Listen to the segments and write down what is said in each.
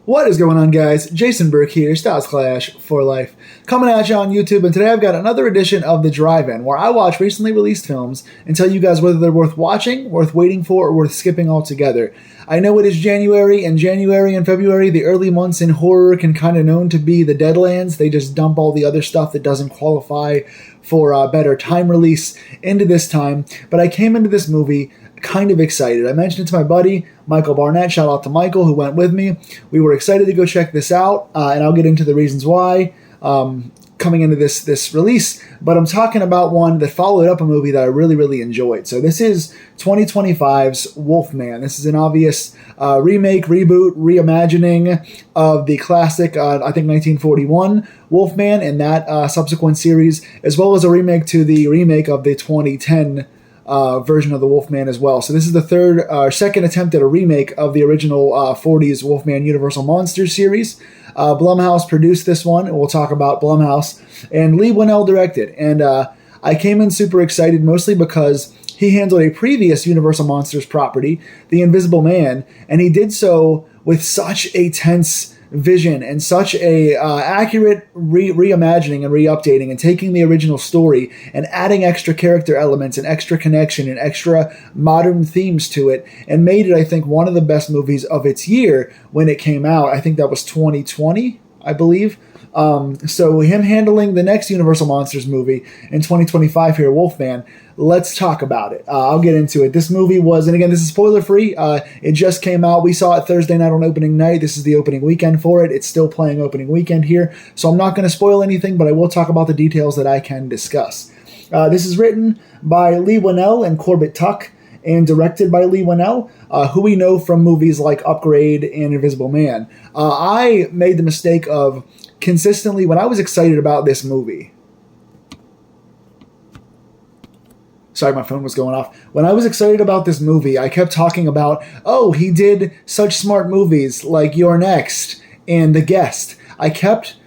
What is going on, guys? Jason Burke here, Styles Clash for Life, coming at you on YouTube, and today I've got another edition of The Drive-In, where I watch recently released films and tell you guys whether they're worth watching, worth waiting for, or worth skipping altogether. I know it is January and February, the early months in horror, can kind of known to be the deadlands. They just dump all the other stuff that doesn't qualify for a better time release into this time, but I came into this movie kind of excited. I mentioned it to my buddy, Michael Barnett. Shout out to Michael, who went with me. We were excited to go check this out, and I'll get into the reasons why coming into this release. But I'm talking about one that followed up a movie that I really enjoyed. So this is 2025's Wolfman. This is an obvious remake, reboot, reimagining of the classic, I think 1941 Wolfman and that subsequent series, as well as a remake to the remake of the 2010 version of the Wolfman as well. So this is the second attempt at a remake of the original 40s Wolfman Universal Monsters series. Blumhouse produced this one, and we'll talk about Blumhouse. And Leigh Whannell directed. And I came in super excited, mostly because he handled a previous Universal Monsters property, The Invisible Man, and he did so with such a tense vision and such a accurate reimagining and re-updating and taking the original story and adding extra character elements and extra connection and extra modern themes to it, and made it, I think, one of the best movies of its year when it came out. I think that was 2020, I believe. So him handling the next Universal Monsters movie in 2025 here, Wolfman, let's talk about it. I'll get into it. This movie was, and again, this is spoiler-free. It just came out. We saw it Thursday night on opening night. This is the opening weekend for it. It's still playing opening weekend here. So I'm not going to spoil anything, but I will talk about the details that I can discuss. This is written by Leigh Whannell and Corbett Tuck, and directed by Leigh Whannell, who we know from movies like Upgrade and Invisible Man. I made the mistake of consistently, when I was excited about this movie, sorry, my phone was going off. When I was excited about this movie, I kept talking about, oh, he did such smart movies like You're Next and The Guest. I kept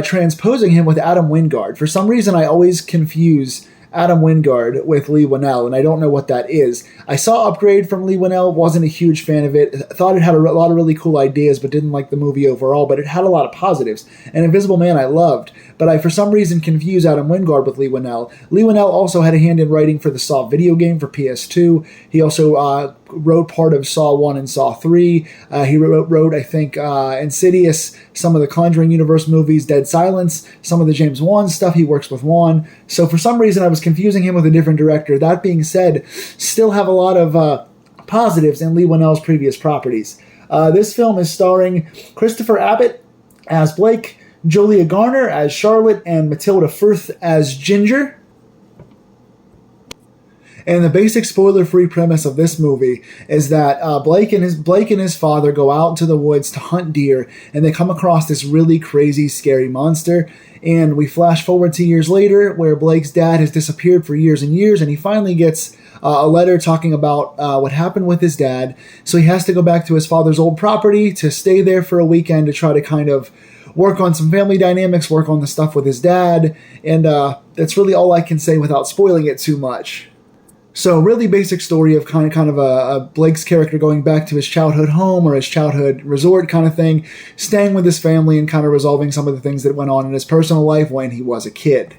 transposing him with Adam Wingard. For some reason, I always confuse Adam Wingard with Leigh Whannell, and I don't know what that is. I saw Upgrade from Leigh Whannell, wasn't a huge fan of it, thought it had a lot of really cool ideas, but didn't like the movie overall, but it had a lot of positives. And Invisible Man I loved, but I for some reason confused Adam Wingard with Leigh Whannell. Leigh Whannell also had a hand in writing for the Saw video game for PS2. He also wrote part of Saw 1 and Saw 3. He wrote, I think, Insidious, some of the Conjuring universe movies, Dead Silence, some of the James Wan stuff. He works with Wan. So for some reason, I was confusing him with a different director. That being said, still have a lot of positives in Leigh Whannell's previous properties. This film is starring Christopher Abbott as Blake, Julia Garner as Charlotte, and Matilda Firth as Ginger. And the basic spoiler-free premise of this movie is that Blake and his father go out into the woods to hunt deer, and they come across this really crazy, scary monster. And we flash forward 2 years later, where Blake's dad has disappeared for years and years, and he finally gets a letter talking about what happened with his dad. So he has to go back to his father's old property to stay there for a weekend to try to kind of work on some family dynamics, work on the stuff with his dad, and that's really all I can say without spoiling it too much. So really basic story of kind of a Blake's character going back to his childhood home or his childhood resort kind of thing, staying with his family and kind of resolving some of the things that went on in his personal life when he was a kid.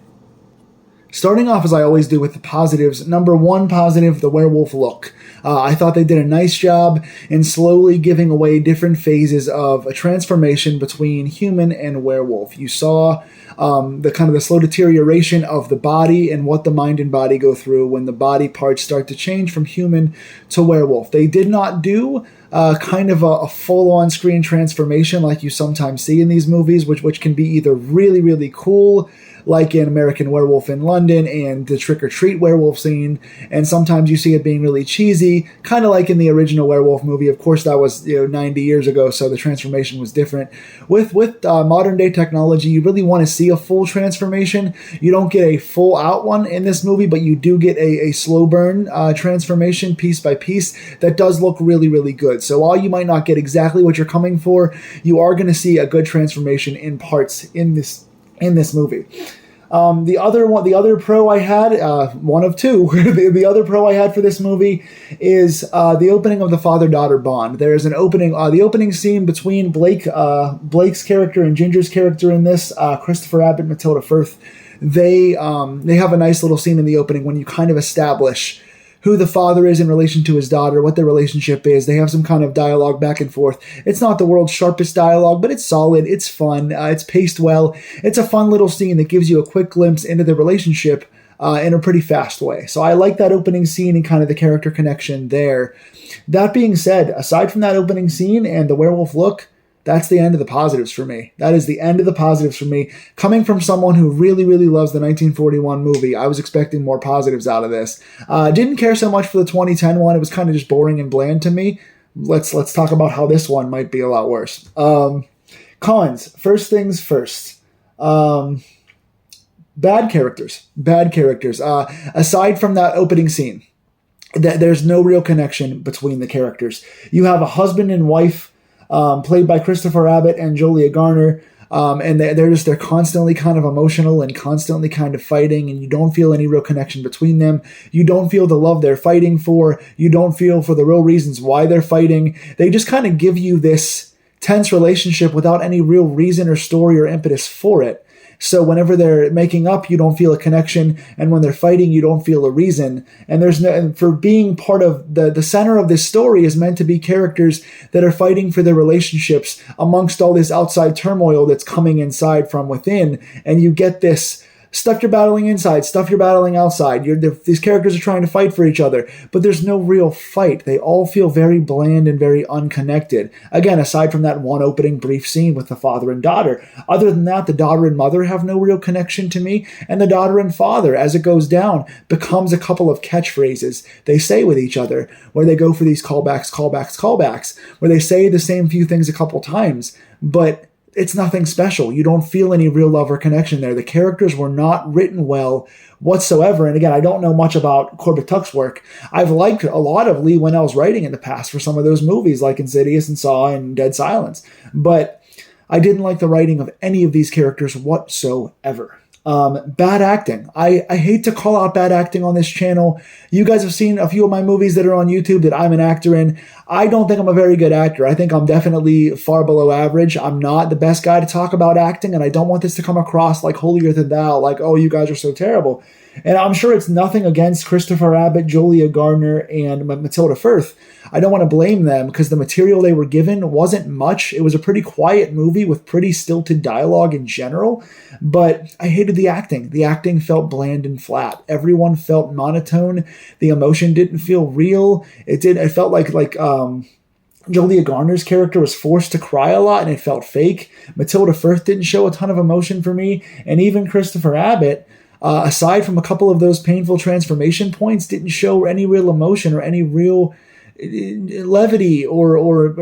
Starting off, as I always do, with the positives. Number one positive, the werewolf look. I thought they did a nice job in slowly giving away different phases of a transformation between human and werewolf. You saw the slow deterioration of the body and what the mind and body go through when the body parts start to change from human to werewolf. They did not do kind of a full-on screen transformation like you sometimes see in these movies, which can be either really cool, like in American Werewolf in London and the trick-or-treat werewolf scene, and sometimes you see it being really cheesy, kind of like in the original werewolf movie. Of course, that was 90 years ago, so the transformation was different. With modern-day technology, you really want to see a full transformation. You don't get a full-out one in this movie, but you do get a slow burn transformation piece by piece that does look really good. So while you might not get exactly what you're coming for, you are going to see a good transformation in parts in this movie. The other pro I had, one of two, the other pro I had for this movie is the opening of the father-daughter bond. There's an opening, the opening scene between Blake's character and Ginger's character in this, Christopher Abbott and Matilda Firth. They have a nice little scene in the opening when you kind of establish who the father is in relation to his daughter, what their relationship is. They have some kind of dialogue back and forth. It's not the world's sharpest dialogue, but it's solid. It's fun. It's paced well. It's a fun little scene that gives you a quick glimpse into the relationship in a pretty fast way. So I like that opening scene and kind of the character connection there. That being said, aside from that opening scene and the werewolf look, that's the end of the positives for me. That is the end of the positives for me. Coming from someone who really, really loves the 1941 movie, I was expecting more positives out of this. Didn't care so much for the 2010 one. It was kind of just boring and bland to me. Let's talk about how this one might be a lot worse. Cons. First things first. Bad characters. Aside from that opening scene, there's no real connection between the characters. You have a husband and wife played by Christopher Abbott and Julia Garner, and they're constantly kind of emotional and constantly kind of fighting, and you don't feel any real connection between them. You don't feel the love they're fighting for. You don't feel for the real reasons why they're fighting. They just kind of give you this tense relationship without any real reason or story or impetus for it. So whenever they're making up, you don't feel a connection, and when they're fighting, you don't feel a reason. And and for being part of the center of this story is meant to be characters that are fighting for their relationships amongst all this outside turmoil that's coming inside from within, and you get this stuff you're battling inside, stuff you're battling outside. These characters are trying to fight for each other, but there's no real fight. They all feel very bland and very unconnected. Again, aside from that one opening brief scene with the father and daughter. Other than that, the daughter and mother have no real connection to me, and the daughter and father, as it goes down, becomes a couple of catchphrases they say with each other, where they go for these callbacks, where they say the same few things a couple times, but it's nothing special. You don't feel any real love or connection there. The characters were not written well whatsoever. And again, I don't know much about Corbett Tuck's work. I've liked a lot of Lee Winnell's writing in the past for some of those movies like Insidious and Saw and Dead Silence. But I didn't like the writing of any of these characters whatsoever. Bad acting. I hate to call out bad acting on this channel. You guys have seen a few of my movies that are on YouTube that I'm an actor in. I don't think I'm a very good actor. I think I'm definitely far below average. I'm not the best guy to talk about acting, and I don't want this to come across like holier than thou, like, oh, you guys are so terrible. And I'm sure it's nothing against Christopher Abbott, Julia Garner, and Matilda Firth. I don't want to blame them because the material they were given wasn't much. It was a pretty quiet movie with pretty stilted dialogue in general, but I hated the acting. The acting felt bland and flat. Everyone felt monotone. The emotion didn't feel real. It felt like Julia Garner's character was forced to cry a lot and it felt fake. Matilda Firth didn't show a ton of emotion for me, and even Christopher Abbott, aside from a couple of those painful transformation points, didn't show any real emotion or any real levity or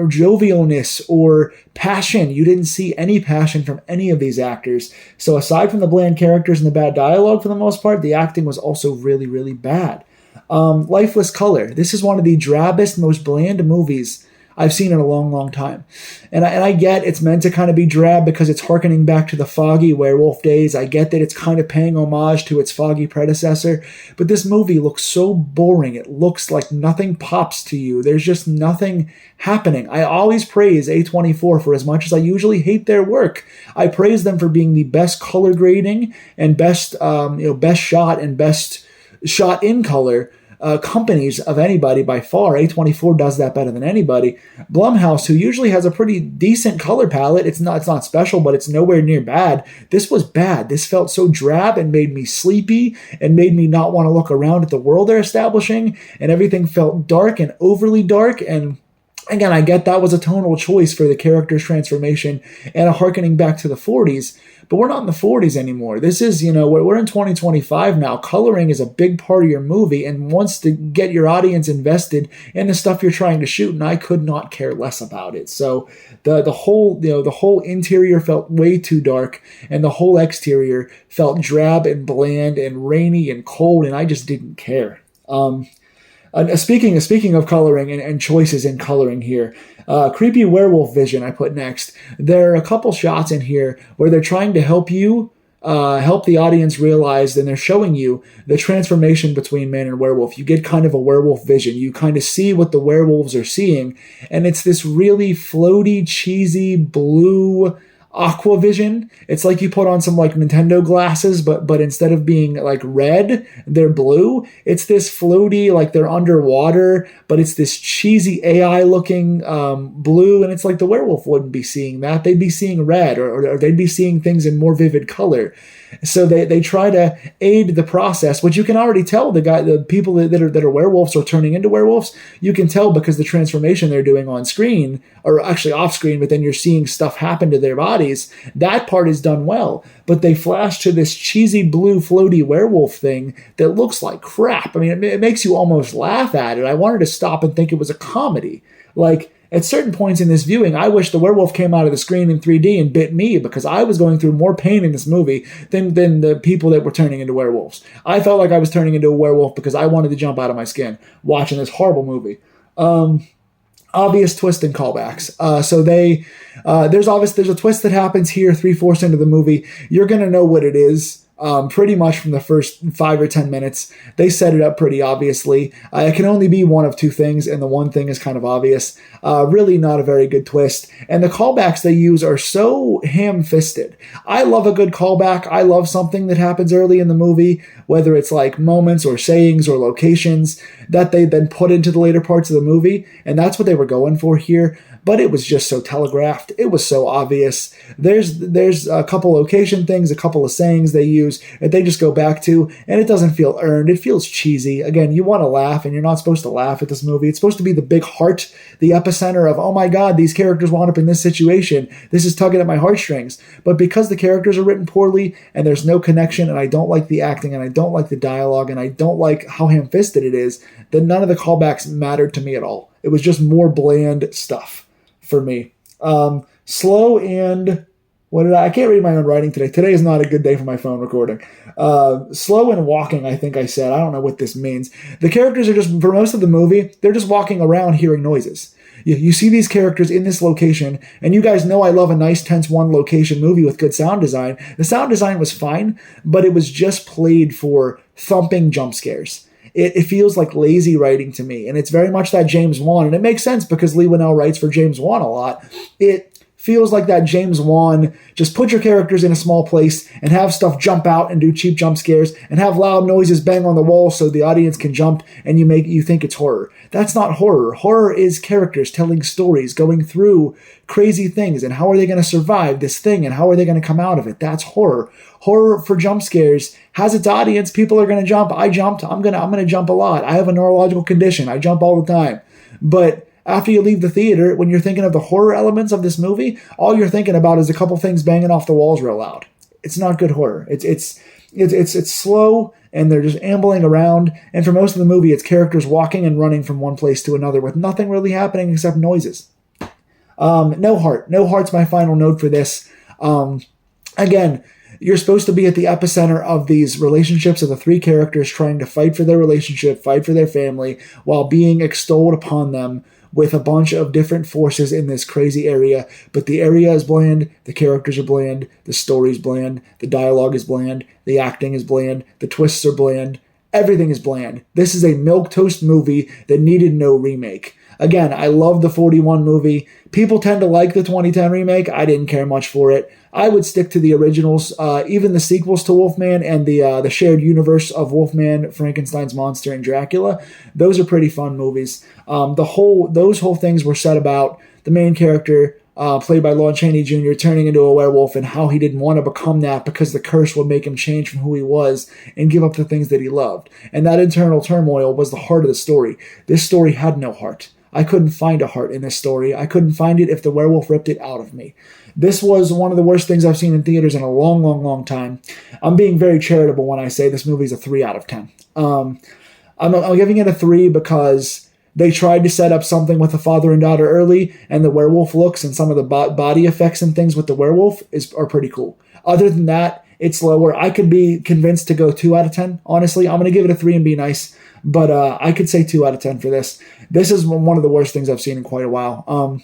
jovialness or passion. You didn't see any passion from any of these actors. So aside from the bland characters and the bad dialogue for the most part, the acting was also really, really bad. Lifeless color. This is one of the drabbest, most bland movies I've seen in a long, long time. And I get it's meant to kind of be drab because it's harkening back to the foggy werewolf days. I get that it's kind of paying homage to its foggy predecessor, but this movie looks so boring. It looks like nothing pops to you. There's just nothing happening. I always praise A24 for as much as I usually hate their work. I praise them for being the best color grading and best shot and best shot in color companies of anybody by far. A24 does that better than anybody. Blumhouse, who usually has a pretty decent color palette, it's not special, but it's nowhere near bad. This was bad. This felt so drab and made me sleepy and made me not want to look around at the world they're establishing, and everything felt dark and overly dark. And again, I get that was a tonal choice for the character's transformation and a harkening back to the 40s, but we're not in the 40s anymore. This is, we're in 2025 now. Coloring is a big part of your movie and wants to get your audience invested in the stuff you're trying to shoot, and I could not care less about it. So the whole interior felt way too dark, and the whole exterior felt drab and bland and rainy and cold, and I just didn't care. Speaking of coloring and choices in coloring here, creepy werewolf vision I put next. There are a couple shots in here where they're trying to help you help the audience realize, and they're showing you the transformation between man and werewolf. You get kind of a werewolf vision. You kind of see what the werewolves are seeing, and it's this really floaty, cheesy blue aqua vision. It's like you put on some like Nintendo glasses, but instead of being like red, they're blue. It's this floaty, like they're underwater, but it's this cheesy AI looking blue, and it's like the werewolf wouldn't be seeing that. They'd be seeing red, or they'd be seeing things in more vivid color. So they try to aid the process, which you can already tell the people that are werewolves or turning into werewolves. You can tell because the transformation they're doing on screen, or actually off screen, but then you're seeing stuff happen to their bodies. That part is done well, but they flash to this cheesy blue floaty werewolf thing that looks like crap. I mean, it makes you almost laugh at it. I wanted to stop and think it was a comedy. Like, at certain points in this viewing, I wish the werewolf came out of the screen in 3D and bit me, because I was going through more pain in this movie than the people that were turning into werewolves. I felt like I was turning into a werewolf because I wanted to jump out of my skin watching this horrible movie. Obvious twist and callbacks. There's a twist that happens here 3/4 into the movie. You're going to know what it is. Pretty much from the first 5 or 10 minutes. They set it up pretty obviously. It can only be one of two things, and the one thing is kind of obvious. Really not a very good twist. And the callbacks they use are so ham-fisted. I love a good callback. I love something that happens early in the movie, whether it's like moments or sayings or locations that they then put into the later parts of the movie. And that's what they were going for here. But it was just so telegraphed. It was so obvious. There's a couple location things, a couple of sayings they use that they just go back to, and it doesn't feel earned. It feels cheesy. Again, you want to laugh, and you're not supposed to laugh at this movie. It's supposed to be the big heart, the epicenter of, oh my God, these characters wound up in this situation. This is tugging at my heartstrings. But because the characters are written poorly, and there's no connection, and I don't like the acting, and I don't like the dialogue, and I don't like how ham-fisted it is, then none of the callbacks mattered to me at all. It was just more bland stuff for me. Slow and I can't read my own writing today. Today is not a good day for my phone recording. Slow and walking, I think I said. I don't know what this means. The characters are just, for most of the movie, they're just walking around hearing noises. You see these characters in this location, and you guys know I love a nice, tense one-location movie with good sound design. The sound design was fine, but it was just played for thumping jump scares. It feels like lazy writing to me, and it's very much that James Wan, and it makes sense because Lee Winnell writes for James Wan a lot. It feels like that James Wan, just put your characters in a small place and have stuff jump out and do cheap jump scares and have loud noises bang on the wall so the audience can jump and you think it's horror. That's not horror. Horror is characters telling stories, going through crazy things, and how are they going to survive this thing, and how are they going to come out of it. That's horror. Horror for jump scares has its audience. People are going to jump. I jumped. I'm going to jump a lot. I have a neurological condition. I jump all the time. But after you leave the theater, when you're thinking of the horror elements of this movie, all you're thinking about is a couple things banging off the walls real loud. It's not good horror. It's slow, and they're just ambling around. And for most of the movie, it's characters walking and running from one place to another with nothing really happening except noises. No heart. No heart's my final note for this. Again, you're supposed to be at the epicenter of these relationships of the three characters trying to fight for their relationship, fight for their family, while being extolled upon them with a bunch of different forces in this crazy area. But the area is bland, the characters are bland, the story's bland, the dialogue is bland, the acting is bland, the twists are bland, everything is bland. This is a milquetoast movie that needed no remake. Again, I love the 41 movie. People tend to like the 2010 remake. I didn't care much for it. I would stick to the originals, even the sequels to Wolfman and the shared universe of Wolfman, Frankenstein's monster, and Dracula. Those are pretty fun movies. Those whole things were set about the main character, played by Lon Chaney Jr., turning into a werewolf, and how he didn't want to become that because the curse would make him change from who he was and give up the things that he loved. And that internal turmoil was the heart of the story. This story had no heart. I couldn't find a heart in this story. I couldn't find it if the werewolf ripped it out of me. This was one of the worst things I've seen in theaters in a long, long, long time. I'm being very charitable when I say this movie's a 3 out of 10. I'm giving it a 3 because they tried to set up something with the father and daughter early, and the werewolf looks and some of the body effects and things with the werewolf are pretty cool. Other than that, it's lower. I could be convinced to go 2 out of 10. Honestly, I'm going to give it a 3 and be nice. But I could say 2 out of 10 for this. This is one of the worst things I've seen in quite a while.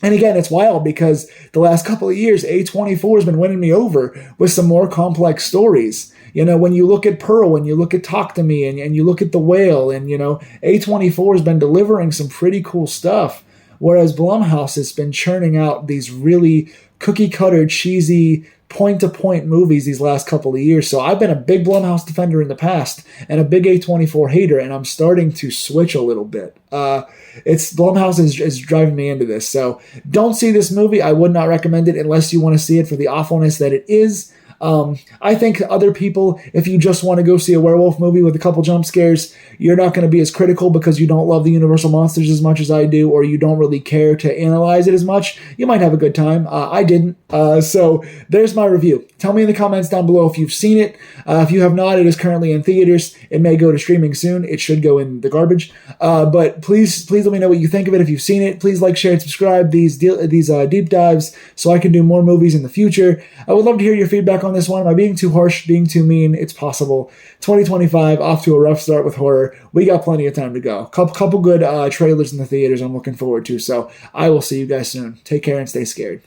And again, it's wild because the last couple of years, A24 has been winning me over with some more complex stories. When you look at Pearl, when you look at Talk to Me, and you look at The Whale, and, A24 has been delivering some pretty cool stuff, whereas Blumhouse has been churning out these really cookie-cutter, cheesy, point-to-point movies these last couple of years. So I've been a big Blumhouse defender in the past and a big A24 hater, and I'm starting to switch a little bit. Blumhouse is driving me into this. So don't see this movie. I would not recommend it unless you want to see it for the awfulness that it is. I think other people, if you just want to go see a werewolf movie with a couple jump scares, you're not going to be as critical because you don't love the Universal monsters as much as I do, or you don't really care to analyze it as much. You might have a good time. I didn't. So there's my review. Tell me in the comments down below if you've seen it. If you have not, it is currently in theaters. It may go to streaming soon. It should go in the garbage. But please let me know what you think of it if you've seen it. Please like, share, and subscribe these deep dives so I can do more movies in the future. I would love to hear your feedback on this one. Am I being too harsh, being too mean? It's possible. 2025, off to a rough start with horror. We got plenty of time to go. Couple good trailers in the theaters I'm looking forward to. So I will see you guys soon. Take care and stay scared.